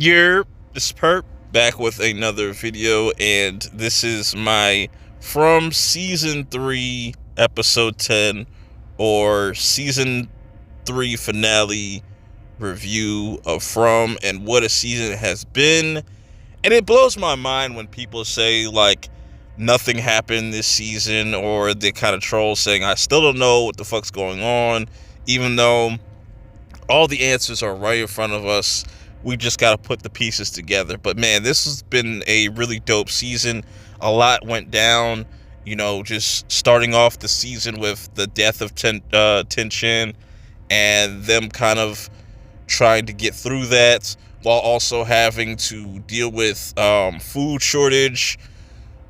You're this Perp back with another video, and this is my from season 3 episode 10 or season 3 finale review of From and what a season has been. And it blows my mind when people say like nothing happened this season, or they kind of troll saying I still don't know what the fuck's going on, even though all the answers are right in front of us. We just got to put the pieces together. But man, this has been a really dope season. A lot went down, just starting off the season with the death of Tin Chin and them kind of trying to get through that while also having to deal with food shortage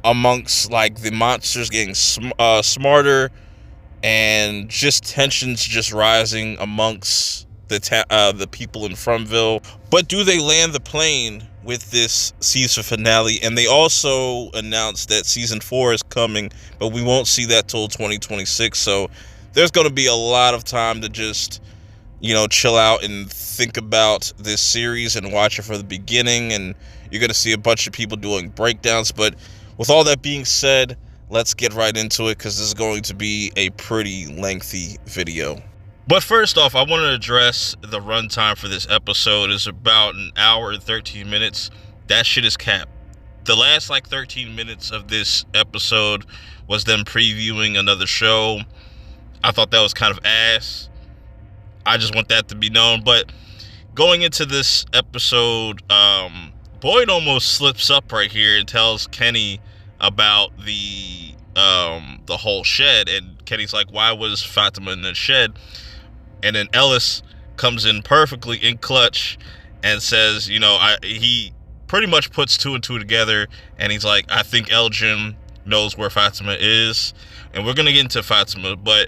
amongst like the monsters getting smarter, and just tensions just rising amongst the people in Fromville. But do they land the plane with this season finale? And they also announced that season 4 is coming, but we won't see that till 2026. So there's going to be a lot of time to just chill out and think about this series and watch it from the beginning. And you're going to see a bunch of people doing breakdowns. But with all that being said, let's get right into it, because this is going to be a pretty lengthy video. But first off, I want to address the runtime for this episode is about an hour and 13 minutes. That shit is cap. The last 13 minutes of this episode was them previewing another show. I thought that was kind of ass. I just want that to be known. But going into this episode, Boyd almost slips up right here and tells Kenny about the whole shed, and Kenny's like, why was Fatima in the shed? And then Ellis comes in perfectly in clutch and says, he pretty much puts 2 and 2 together, and he's like, I think Elgin knows where Fatima is, and we're gonna get into Fatima. But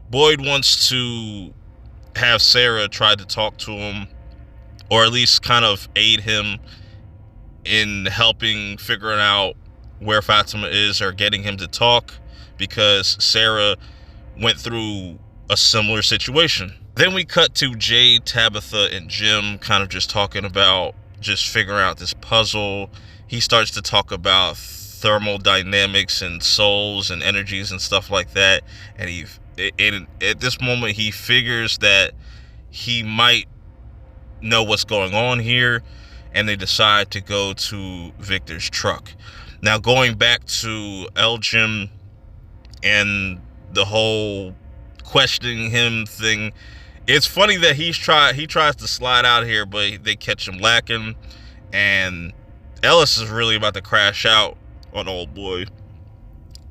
Boyd wants to have Sarah try to talk to him, or at least kind of aid him in helping figuring out where Fatima is, or getting him to talk, because Sarah went through a similar situation. Then we cut to Jade, Tabitha, and Jim kind of just talking about just figuring out this puzzle. He starts to talk about thermodynamics and souls and energies and stuff like that, and at this moment he figures that he might know what's going on here, and they decide to go to Victor's truck. Now, going back to Elgin and the whole questioning him thing, it's funny that he tries to slide out here, but they catch him lacking, and Ellis is really about to crash out on old boy.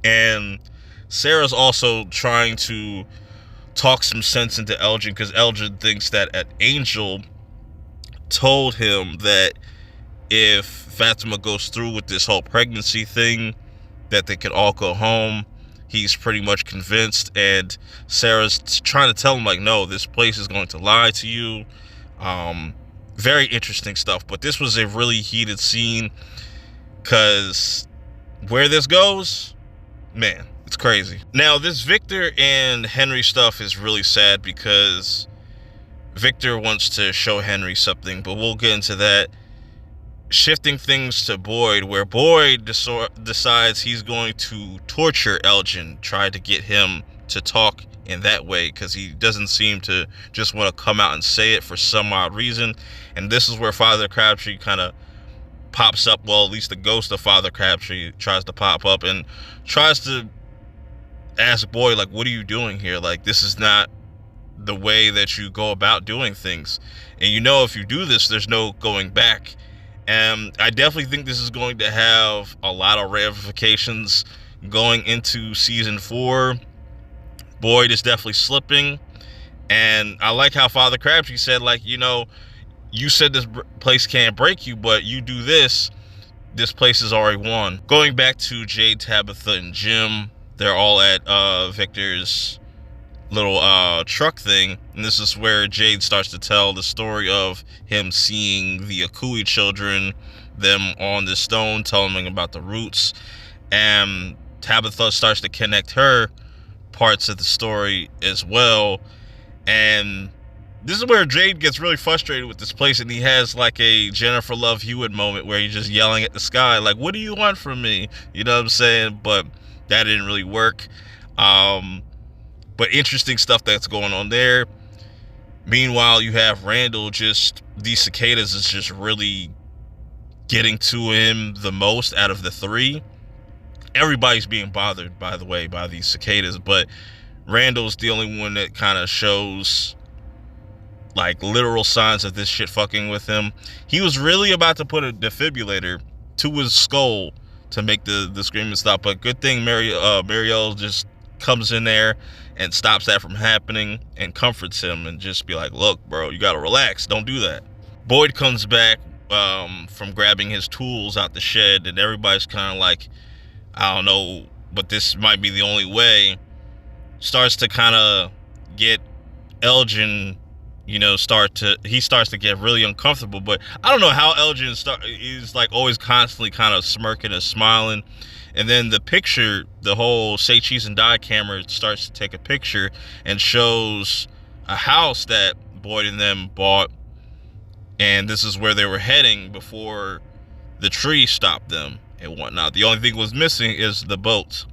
And Sarah's also trying to talk some sense into Elgin, because Elgin thinks that Angel told him that if Fatima goes through with this whole pregnancy thing, that they could all go home. He's pretty much convinced, and Sarah's trying to tell him, like, no, this place is going to lie to you. Very interesting stuff. But this was a really heated scene, because where this goes, man, it's crazy. Now, this Victor and Henry stuff is really sad, because Victor wants to show Henry something, but we'll get into that. Shifting things to Boyd, where Boyd decides he's going to torture Elgin, try to get him to talk in that way, because he doesn't seem to just want to come out and say it for some odd reason. And this is where Father Crabtree kind of pops up. Well, at least the ghost of Father Crabtree tries to pop up and tries to ask Boyd, like, what are you doing here? Like, this is not the way that you go about doing things, and if you do this, there's no going back. And I definitely think this is going to have a lot of ramifications going into season 4. Boyd is definitely slipping, and I like how Father Crabtree said, like, you said this place can't break you, but you do this place is already won. Going back to Jade, Tabitha, and Jim, they're all at Victor's little truck thing, and this is where Jade starts to tell the story of him seeing the Akui children, them on the stone, telling them about the roots, and Tabitha starts to connect her parts of the story as well. And This is where Jade gets really frustrated with this place, and he has like a Jennifer Love Hewitt moment where he's just yelling at the sky, like, "What do you want from me?" You know what I'm saying? But that didn't really work. But interesting stuff that's going on there. Meanwhile, you have Randall, just these cicadas is just really getting to him the most out of the three. Everybody's being bothered, by the way, by these cicadas, but Randall's the only one that kind of shows like literal signs of this shit fucking with him. He was really about to put a defibrillator to his skull to make the screaming stop, but good thing Marielle just comes in there and stops that from happening and comforts him and just be like, look, bro, you gotta relax, don't do that. Boyd comes back from grabbing his tools out the shed, and everybody's kind of like, I don't know, but this might be the only way. Starts to kind of get Elgin, you know, he starts to get really uncomfortable. But I don't know how Elgin is like always constantly kind of smirking and smiling. And then the picture, the whole Say Cheese and Die camera starts to take a picture and shows a house that Boyd and them bought. And this is where they were heading before the tree stopped them and whatnot. The only thing was missing is the boat,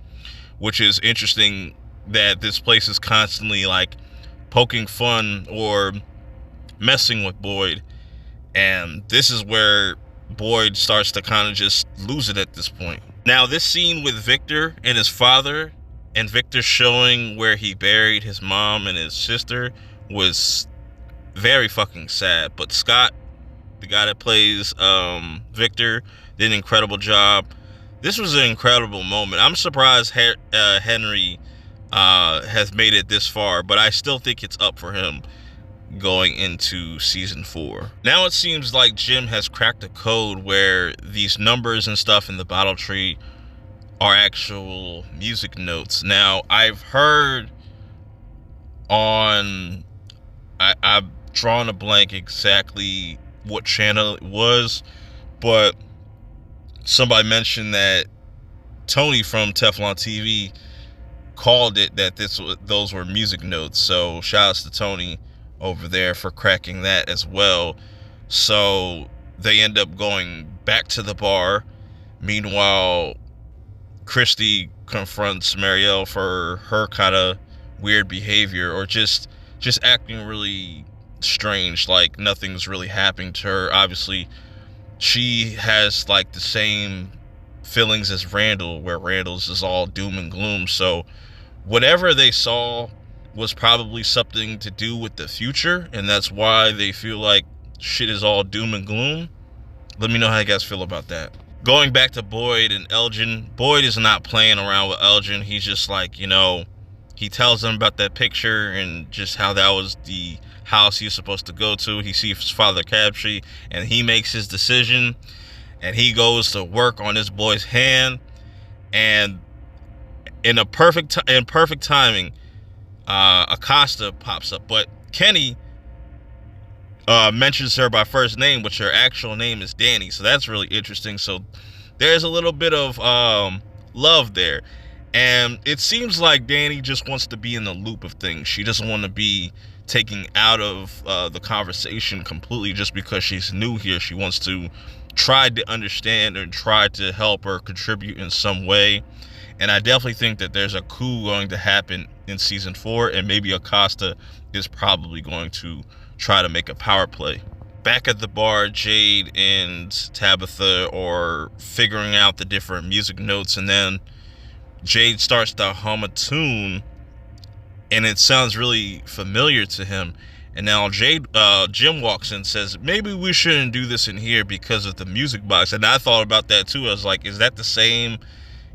which is interesting that this place is constantly like poking fun or messing with Boyd. And this is where Boyd starts to kind of just lose it at this point. Now, this scene with Victor and his father, and Victor showing where he buried his mom and his sister, was very fucking sad. But Scott, the guy that plays Victor, did an incredible job. This was an incredible moment. I'm surprised Henry has made it this far, but I still think it's up for him going into season 4. Now it seems like Jim has cracked a code where these numbers and stuff in the battle tree are actual music notes. Now, I've heard on, I've drawn a blank exactly what channel it was, but somebody mentioned that Tony from Teflon TV called it that those were music notes. So shout outs to Tony over there for cracking that as well. So they end up going back to the bar. Meanwhile, Christy confronts Marielle for her kind of weird behavior, or just acting really strange, like nothing's really happening to her. Obviously, she has like the same feelings as Randall, where Randall's is all doom and gloom. So whatever they saw was probably something to do with the future, and that's why they feel like shit is all doom and gloom. Let me know how you guys feel about that. Going back to Boyd and Elgin, Boyd is not playing around with Elgin. He's just like, you know, he tells them about that picture and just how that was the house he's supposed to go to. He sees Father Crabtree and he makes his decision, and he goes to work on this boy's hand, and in perfect timing, Acosta pops up, but Kenny mentions her by first name, which her actual name is Danny. So that's really interesting. So there's a little bit of love there, and it seems like Danny just wants to be in the loop of things. She doesn't want to be taken out of the conversation completely just because she's new here. She wants to try to understand and try to help or contribute in some way. And I definitely think that there's a coup going to happen in season 4, and maybe Acosta is probably going to try to make a power play. Back at the bar, Jade and Tabitha are figuring out the different music notes, and then Jade starts to hum a tune, and it sounds really familiar to him. And now Jim walks in and says, maybe we shouldn't do this in here because of the music box. And I thought about that too. I was like, is that the same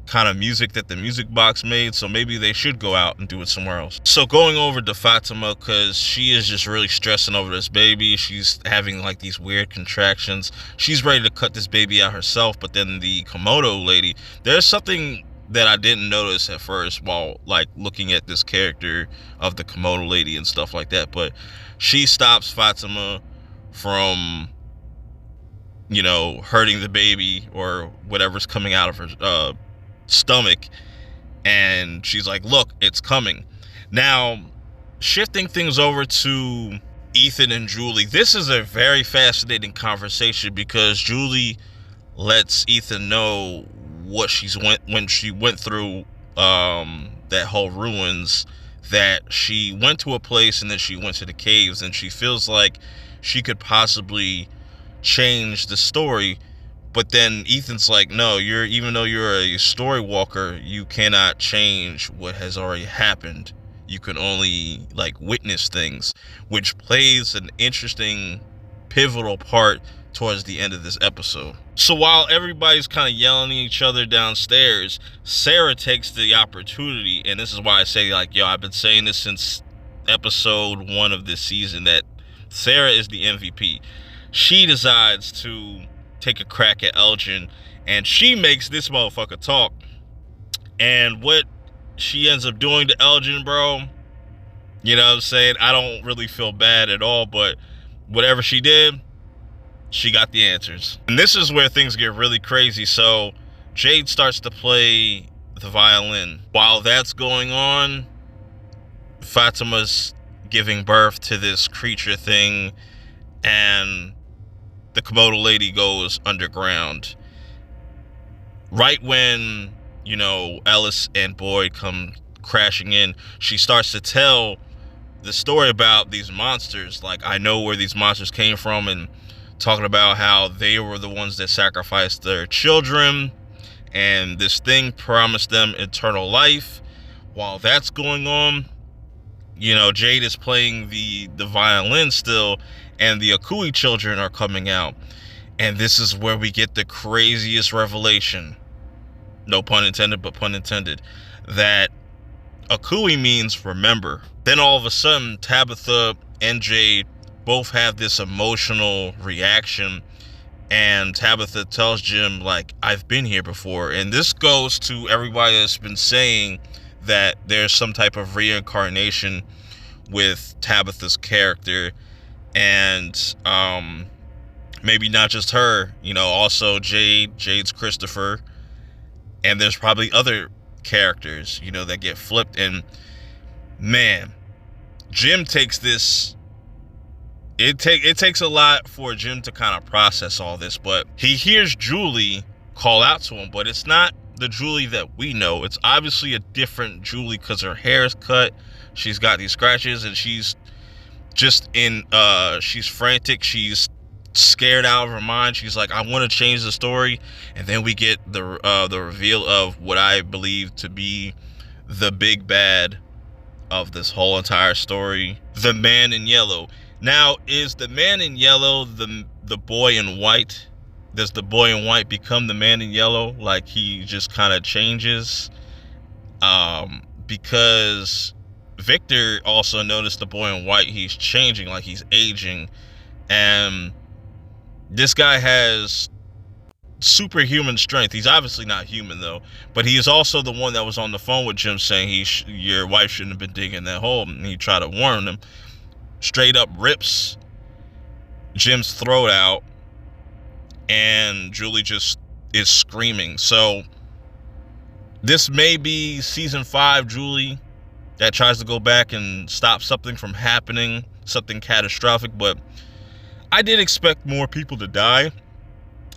kind of music that the music box made? So maybe they should go out and do it somewhere else. So going over to Fatima, because she is just really stressing over this baby. She's having like these weird contractions. She's ready to cut this baby out herself, but then the Komodo lady, there's something that I didn't notice at first while like looking at this character of the Komodo lady and stuff like that, but she stops Fatima from, you know, hurting the baby or whatever's coming out of her stomach, and she's like, look, it's coming. Now, shifting things over to Ethan and Julie. This is a very fascinating conversation because Julie lets Ethan know what when she went through that whole ruins, that she went to a place and then she went to the caves, and she feels like she could possibly change the story. But then Ethan's like, no, even though you're a story walker, you cannot change what has already happened. You can only like witness things, which plays an interesting pivotal part towards the end of this episode. So while everybody's kind of yelling at each other downstairs, Sarah takes the opportunity, and this is why I say, like, yo, I've been saying this since episode 1 of this season, that Sarah is the MVP. She decides to take a crack at Elgin, and she makes this motherfucker talk. And what she ends up doing to Elgin, bro, you know what I'm saying? I don't really feel bad at all, but whatever she did, she got the answers. And this is where things get really crazy. So Jade starts to play the violin. While that's going on, Fatima's giving birth to this creature thing, and the Komodo lady goes underground. Right when, you know, Ellis and Boyd come crashing in, she starts to tell the story about these monsters. Like, I know where these monsters came from, and talking about how they were the ones that sacrificed their children, and this thing promised them eternal life. While that's going on, you know, Jade is playing the violin still, and the Akui children are coming out. And this is where we get the craziest revelation. No pun intended, but pun intended. That Akui means remember. Then all of a sudden, Tabitha and Jade both have this emotional reaction, and Tabitha tells Jim, like, I've been here before. And this goes to everybody that's been saying that there's some type of reincarnation with Tabitha's character, and maybe not just her, you know, also Jade's Christopher, and there's probably other characters, you know, that get flipped. And man, Jim takes this. It takes a lot for Jim to kind of process all this, but he hears Julie call out to him, but it's not the Julie that we know. It's obviously a different Julie because her hair is cut, she's got these scratches, and she's just she's frantic, she's scared out of her mind. She's like, I want to change the story. And then we get the reveal of what I believe to be the big bad of this whole entire story, the Man in Yellow. Now, is the Man in Yellow the boy in white? Does the boy in white become the Man in Yellow? Like, he just kind of changes? Because Victor also noticed the boy in white, he's changing, like he's aging. And this guy has superhuman strength. He's obviously not human, though. But he is also the one that was on the phone with Jim saying your wife shouldn't have been digging that hole. And he tried to warn him. Straight up rips Jim's throat out, and Julie just is screaming. So this may be season 5 Julie that tries to go back and stop something from happening, something catastrophic. But I did expect more people to die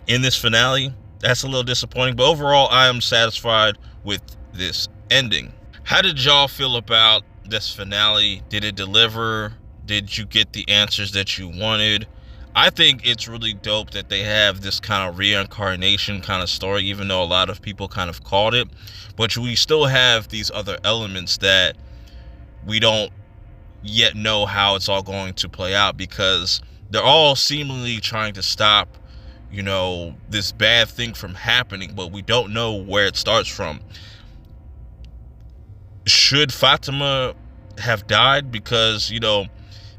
in this finale. That's a little disappointing, but overall I am satisfied with this ending. How did y'all feel about this finale? Did it deliver? Did you get the answers that you wanted? I think it's really dope that they have this kind of reincarnation kind of story, even though a lot of people kind of called it. But we still have these other elements that we don't yet know how it's all going to play out, because they're all seemingly trying to stop, you know, this bad thing from happening, but we don't know where it starts from. Should Fatima have died? Because, you know,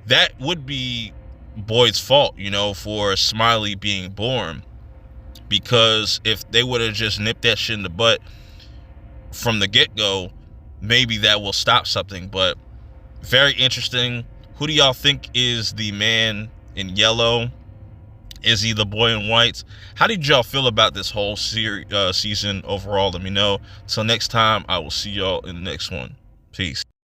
that would be Boyd's fault, you know, for Smiley being born. Because if they would have just nipped that shit in the butt from the get-go, maybe that will stop something. But very interesting. Who do y'all think is the Man in Yellow? Is he the boy in white? How did y'all feel about this whole season overall? Let me know. Till next time, I will see y'all in the next one. Peace.